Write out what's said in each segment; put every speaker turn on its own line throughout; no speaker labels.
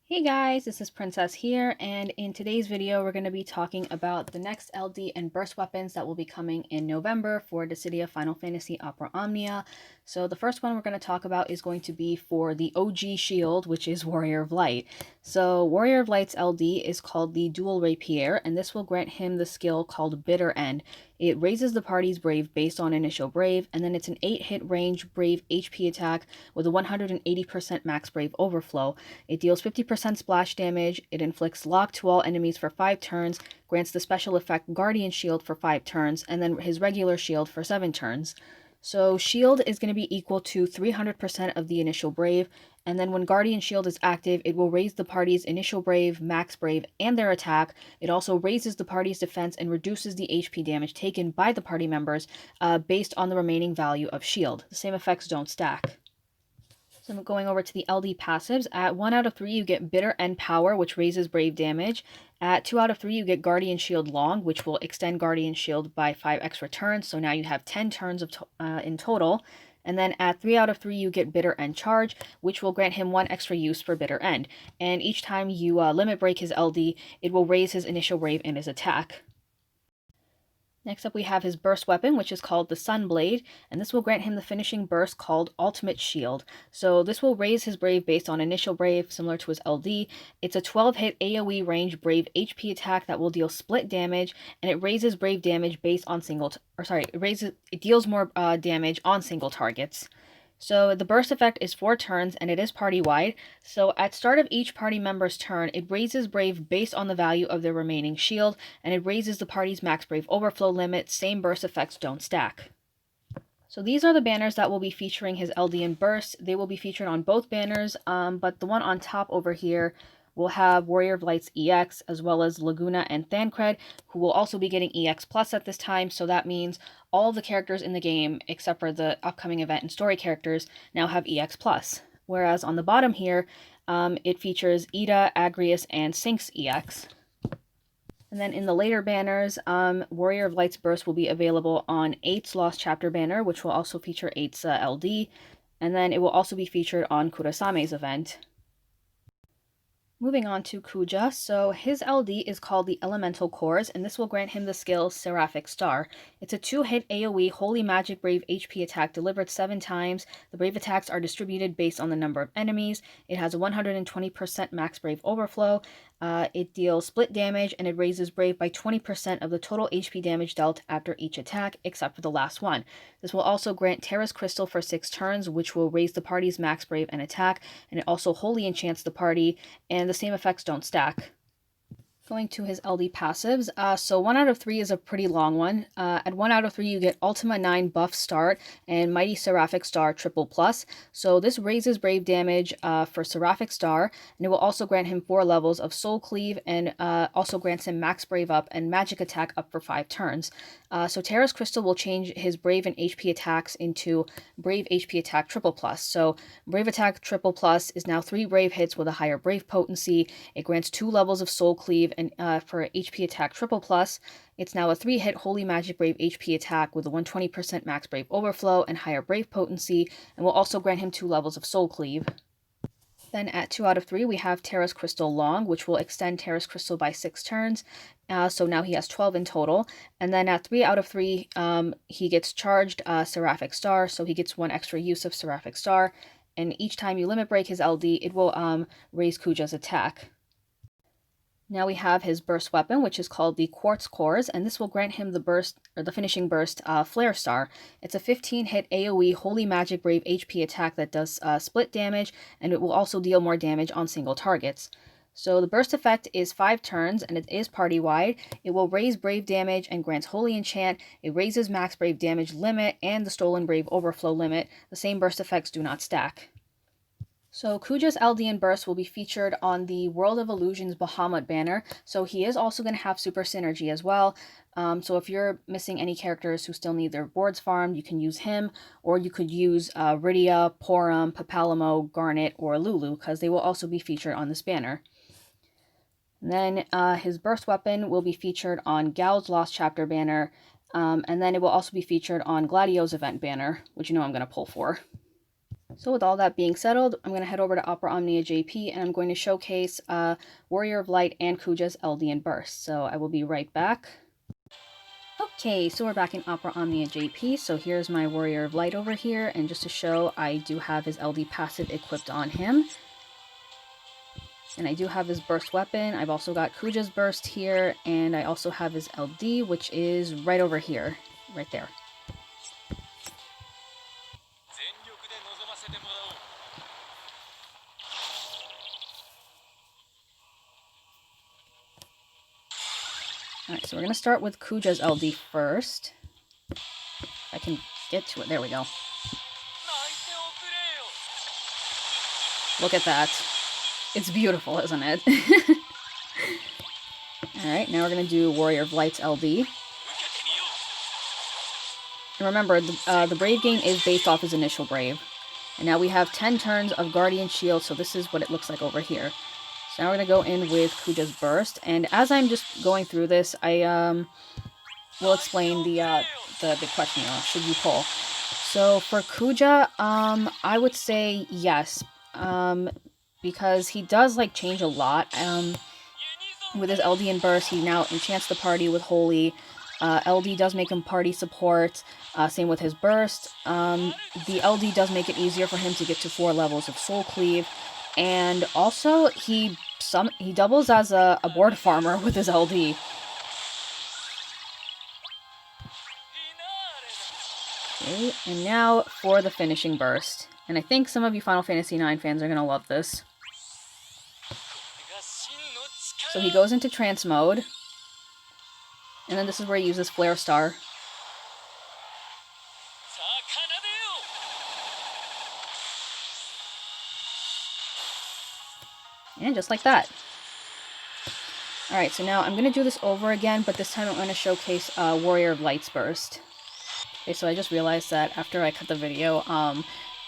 Hey guys, this is Princess here, and in today's video we're going to be talking about the next LD and burst weapons that will be coming in November for Dissidia Final Fantasy Opera Omnia. So the first one we're going to talk about is going to be for the OG shield, which is Warrior of Light. So Warrior of Light's LD is called the Dual Rapier, and this will grant him the skill called Bitter End. It raises the party's brave based on initial brave, and then it's an 8-hit range brave HP attack with a 180% max brave overflow. It deals 50% splash damage, it inflicts lock to all enemies for 5 turns, grants the special effect Guardian Shield for 5 turns, and then his regular shield for 7 turns. So shield is going to be equal to 300% of the initial brave, and then when Guardian Shield is active, it will raise the party's initial brave, max brave, and their attack. It also raises the party's defense and reduces the HP damage taken by the party members based on the remaining value of shield. The same effects don't stack. So I'm going over to the LD passives. At 1 out of 3, you get Bitter End Power, which raises brave damage. At 2 out of 3, you get Guardian Shield Long, which will extend Guardian Shield by 5 extra turns. So now you have 10 turns in total. And then at 3 out of 3, you get Bitter End Charge, which will grant him 1 extra use for Bitter End. And each time you limit break his LD, it will raise his initial brave and his attack. Next up we have his burst weapon, which is called the Sunblade, and this will grant him the finishing burst called Ultimate Shield. So this will raise his brave based on initial brave, similar to his LD. It's a 12-hit AoE range brave HP attack that will deal split damage, and it raises brave damage based on it deals more damage on single targets. So the burst effect is 4 turns, and it is party-wide. So at start of each party member's turn, it raises brave based on the value of their remaining shield, and it raises the party's max brave overflow limit. Same burst effects don't stack. So these are the banners that will be featuring his LD and burst. They will be featured on both banners, but the one on top over here will have Warrior of Light's EX, as well as Laguna and Thancred, who will also be getting EX Plus at this time, so that means all of the characters in the game, except for the upcoming event and story characters, now have EX Plus. Whereas on the bottom here, it features Ida, Agrius, and Sync's EX. And then in the later banners, Warrior of Light's Burst will be available on 8's Lost Chapter banner, which will also feature 8's LD, and then it will also be featured on Kurasame's event. Moving on to Kuja, so his LD is called the Elemental Cores, and this will grant him the skill Seraphic Star. It's a 2-hit AoE Holy Magic Brave HP attack delivered 7 times. The brave attacks are distributed based on the number of enemies. It has a 120% max brave overflow. It deals split damage, and it raises brave by 20% of the total HP damage dealt after each attack, except for the last one. This will also grant Terra's Crystal for 6 turns, which will raise the party's max brave and attack, and it also wholly enchants the party, and the same effects don't stack. Going to his LD passives, so 1 out of 3 is a pretty long one. At 1 out of 3, you get Ultima 9 Buff Start and Mighty Seraphic Star Triple Plus. So this raises brave damage for Seraphic Star, and it will also grant him 4 levels of Soul Cleave, and also grants him Max Brave up and Magic Attack up for 5 turns. So Terra's Crystal will change his Brave and HP attacks into Brave HP Attack Triple Plus. So Brave Attack Triple Plus is now 3 Brave hits with a higher Brave potency. It grants 2 levels of Soul Cleave, and for HP attack Triple Plus, it's now a 3-hit Holy Magic Brave HP attack with a 120% max brave overflow and higher brave potency, and will also grant him 2 levels of Soul Cleave. Then at 2 out of 3, we have Terra's Crystal Long, which will extend Terra's Crystal by 6 turns. So now he has 12 in total. And then at 3 out of 3, he gets charged Seraphic Star, so he gets 1 extra use of Seraphic Star. And each time you limit break his LD, it will raise Kuja's attack. Now we have his burst weapon, which is called the Quartz Cores, and this will grant him the burst, or the finishing burst, Flare Star. It's a 15-hit AoE Holy Magic Brave HP attack that does split damage, and it will also deal more damage on single targets. So the burst effect is 5 turns, and it is party-wide. It will raise brave damage and grants Holy Enchant. It raises max brave damage limit and the stolen brave overflow limit. The same burst effects do not stack. So Kuja's LD and Burst will be featured on the World of Illusions Bahamut banner, so he is also going to have Super Synergy as well. So if you're missing any characters who still need their boards farmed, you can use him, or you could use Rydia, Porum, Papalamo, Garnet, or Lulu, because they will also be featured on this banner. And then his Burst weapon will be featured on Gal's Lost Chapter banner, and then it will also be featured on Gladio's event banner, which you know I'm going to pull for. So with all that being settled, I'm going to head over to Opera Omnia JP and I'm going to showcase Warrior of Light and Kuja's LD and Burst. So I will be right back. Okay, so we're back in Opera Omnia JP. So here's my Warrior of Light over here, and just to show, I do have his LD passive equipped on him. And I do have his burst weapon. I've also got Kuja's burst here, and I also have his LD, which is right over here, right there. Alright, so we're going to start with Kuja's LD first. If I can get to it. There we go. Look at that. It's beautiful, isn't it? Alright, now we're going to do Warrior of Light's LD. And remember, the Brave game is based off his initial Brave. And now we have 10 turns of Guardian Shield, so this is what it looks like over here. So now we're going to go in with Kuja's Burst, and as I'm just going through this, I will explain the question, should you pull? So for Kuja, I would say yes, because he does like change a lot. With his LD and Burst, he now enchants the party with Holy. LD does make him party support, same with his Burst. The LD does make it easier for him to get to 4 levels of Soul Cleave. And also, he doubles as a board farmer with his LD. Okay, and now for the finishing burst. And I think some of you Final Fantasy IX fans are going to love this. So he goes into trance mode. And then this is where he uses Flare Star. And just like that. Alright, so now I'm going to do this over again, but this time I'm going to showcase Warrior of Light's Burst. Okay, so I just realized that after I cut the video,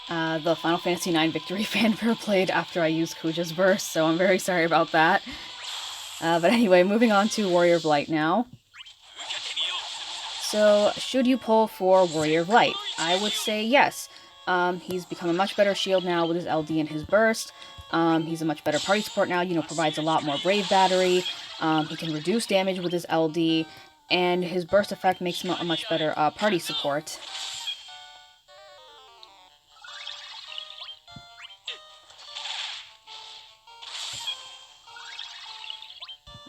the Final Fantasy IX Victory fanfare played after I used Kuja's Burst, so I'm very sorry about that. But anyway, moving on to Warrior of Light now. So, should you pull for Warrior of Light? I would say yes. He's become a much better shield now with his LD and his Burst. He's a much better party support now, provides a lot more Brave Battery. He can reduce damage with his LD, and his Burst effect makes him a much better party support.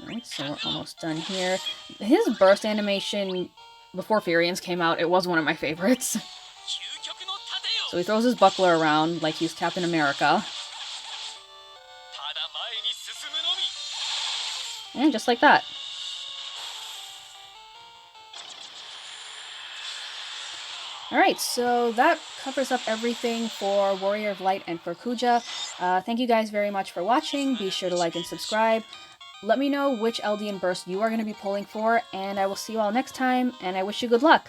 Alright, so we're almost done here. His Burst animation, before Furians came out, it was one of my favorites. So he throws his buckler around like he's Captain America. And just like that. Alright, so that covers up everything for Warrior of Light and for Kuja. Thank you guys very much for watching. Be sure to like and subscribe. Let me know which LD and Burst you are going to be pulling for, and I will see you all next time, and I wish you good luck!